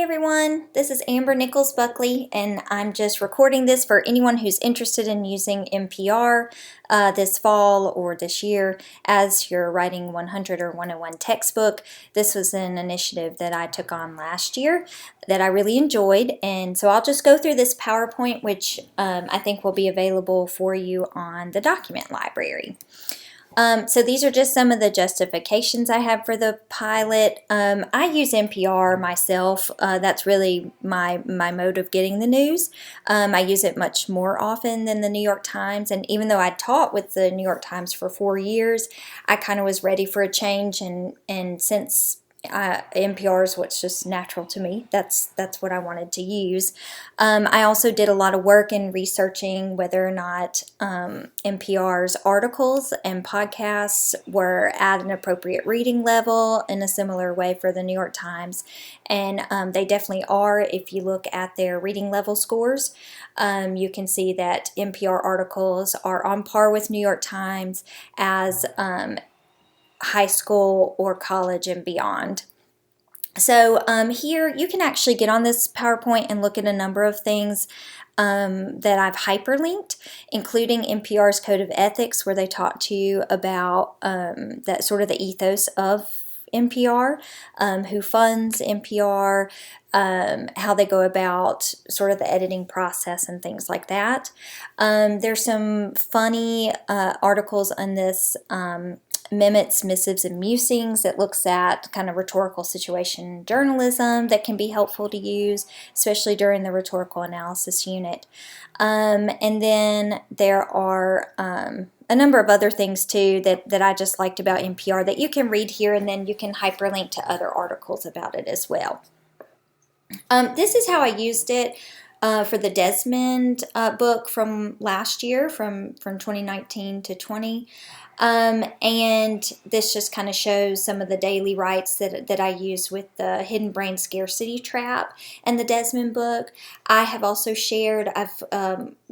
Hey everyone, this is Amber Nichols-Buckley, and I'm just recording this for anyone who's interested in using NPR this fall or this year as your Writing 100 or 101 textbook. This was an initiative that I took on last year that I really enjoyed, and so I'll just go through this PowerPoint, which I think will be available for you on the document library. So these are just some of the justifications I have for the pilot. I use NPR myself. That's really my mode of getting the news. I use it much more often than the New York Times, and even though I taught with the New York Times for 4 years, I kind of was ready for a change, and since NPR is what's just natural to me. That's what I wanted to use. I also did a lot of work in researching whether or not NPR's articles and podcasts were at an appropriate reading level in a similar way for the New York Times. And they definitely are. If you look at their reading level scores, you can see that NPR articles are on par with New York Times as high school or college and beyond. So here you can actually get on this PowerPoint and look at a number of things that I've hyperlinked, including NPR's Code of Ethics, where they talk to you about that sort of the ethos of NPR, who funds NPR, how they go about sort of the editing process and things like that. There's some funny articles on this Minutes, Missives, and Musings that looks at kind of rhetorical situation journalism that can be helpful to use, especially during the rhetorical analysis unit. And then there are a number of other things too that I just liked about NPR that you can read here, and then you can hyperlink to other articles about it as well. This is how I used it for the Desmond book from last year, from 2019 to 20. And this just kind of shows some of the daily writes that I use with the Hidden Brain Scarcity Trap and the Desmond book. I have also shared, I've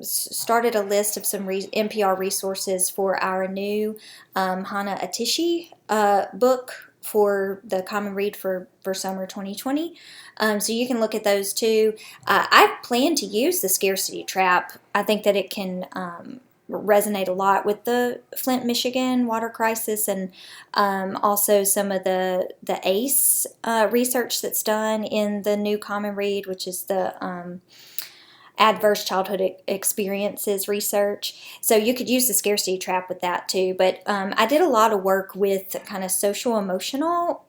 started a list of some NPR resources for our new Hana Atishi book for the Common Read for summer 2020. So you can look at those too. I plan to use the Scarcity Trap. I think that it can resonate a lot with the Flint, Michigan water crisis, and also some of the ACE research that's done in the new Common Read, which is the Adverse Childhood Experiences research. So you could use the Scarcity Trap with that too. But I did a lot of work with kind of social emotional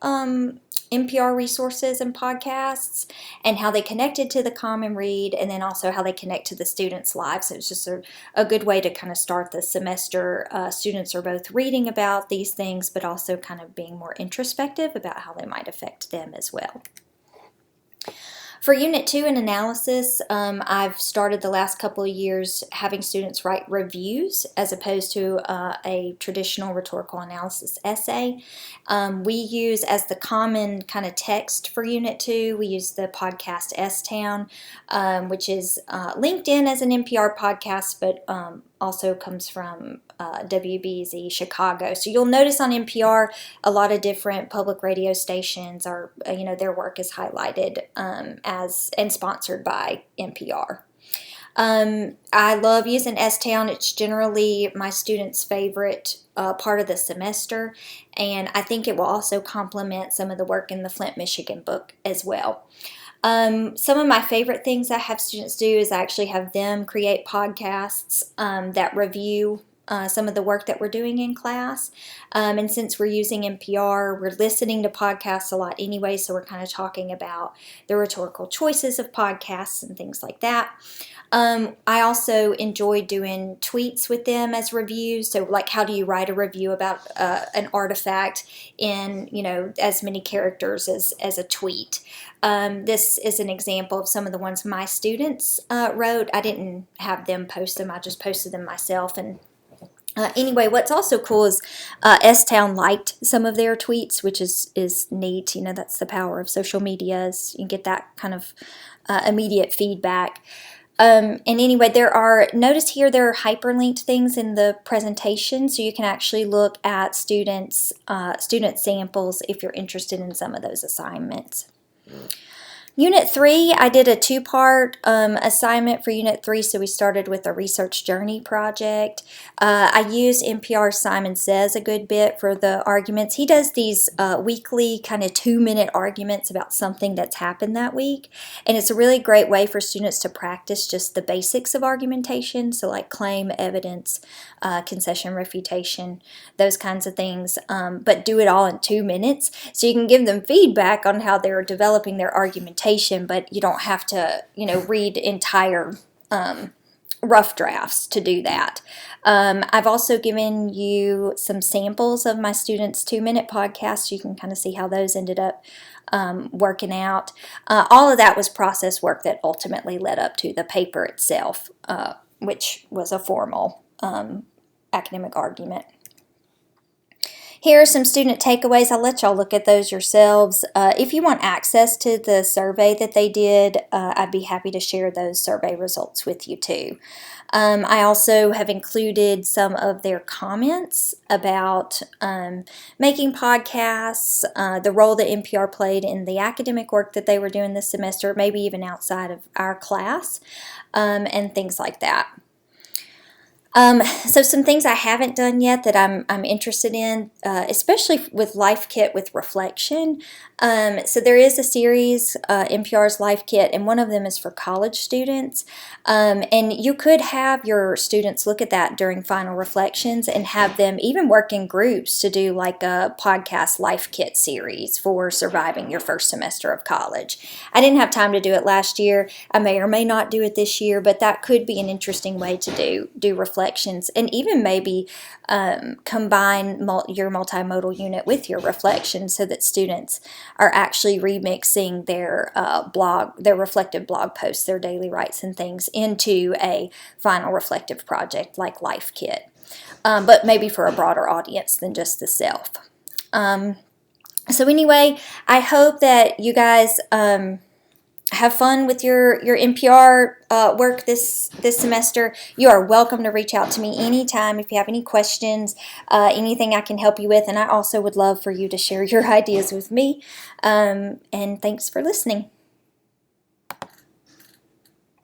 NPR resources and podcasts, and how they connected to the Common Read, and then also how they connect to the students' lives. So it's just a good way to kind of start the semester. Students are both reading about these things, but also kind of being more introspective about how they might affect them as well. For Unit 2 in analysis, I've started the last couple of years having students write reviews as opposed to a traditional rhetorical analysis essay. We use, as the common kind of text for Unit 2, we use the podcast S-Town, which is linked in as an NPR podcast, but also comes from WBZ Chicago. So you'll notice on NPR a lot of different public radio stations are, their work is highlighted as and sponsored by NPR. I love using S-Town. It's generally my students' favorite part of the semester, and I think it will also complement some of the work in the Flint, Michigan book as well. Some of my favorite things I have students do is I actually have them create podcasts that review some of the work that we're doing in class. And since we're using NPR, we're listening to podcasts a lot anyway, so we're kind of talking about the rhetorical choices of podcasts and things like that. I also enjoy doing tweets with them as reviews. So like, how do you write a review about an artifact in, as many characters as a tweet? This is an example of some of the ones my students wrote. I didn't have them post them. I just posted them myself. And anyway, what's also cool is S-Town liked some of their tweets, which is neat. That's the power of social media, is you get that kind of immediate feedback. And anyway, notice here there are hyperlinked things in the presentation, so you can actually look at student samples if you're interested in some of those assignments. Unit 3, I did a two-part assignment for Unit 3, so we started with a research journey project. I used NPR's Simon Says a good bit for the arguments. He does these weekly kind of 2-minute arguments about something that's happened that week, and it's a really great way for students to practice just the basics of argumentation, so like claim, evidence, concession, refutation, those kinds of things, but do it all in 2 minutes, so you can give them feedback on how they're developing their argumentation, but you don't have to, read entire rough drafts to do that. I've also given you some samples of my students' 2-minute podcasts. You can kind of see how those ended up working out. All of that was process work that ultimately led up to the paper itself, which was a formal academic argument. Here are some student takeaways. I'll let y'all look at those yourselves. If you want access to the survey that they did, I'd be happy to share those survey results with you too. I also have included some of their comments about making podcasts, the role that NPR played in the academic work that they were doing this semester, maybe even outside of our class, and things like that. So some things I haven't done yet that I'm interested in, especially with Life Kit with Reflection. So there is a series, NPR's Life Kit, and one of them is for college students. And you could have your students look at that during final reflections and have them even work in groups to do like a podcast Life Kit series for surviving your first semester of college. I didn't have time to do it last year. I may or may not do it this year, but that could be an interesting way to do reflections, and even maybe combine your multimodal unit with your reflections so that students are actually remixing their their reflective blog posts, their daily writes and things into a final reflective project like Life Kit, but maybe for a broader audience than just the self. So anyway, I hope that you guys have fun with your NPR work this semester. You are welcome to reach out to me anytime if you have any questions, anything I can help you with, and I also would love for you to share your ideas with me. And thanks for listening.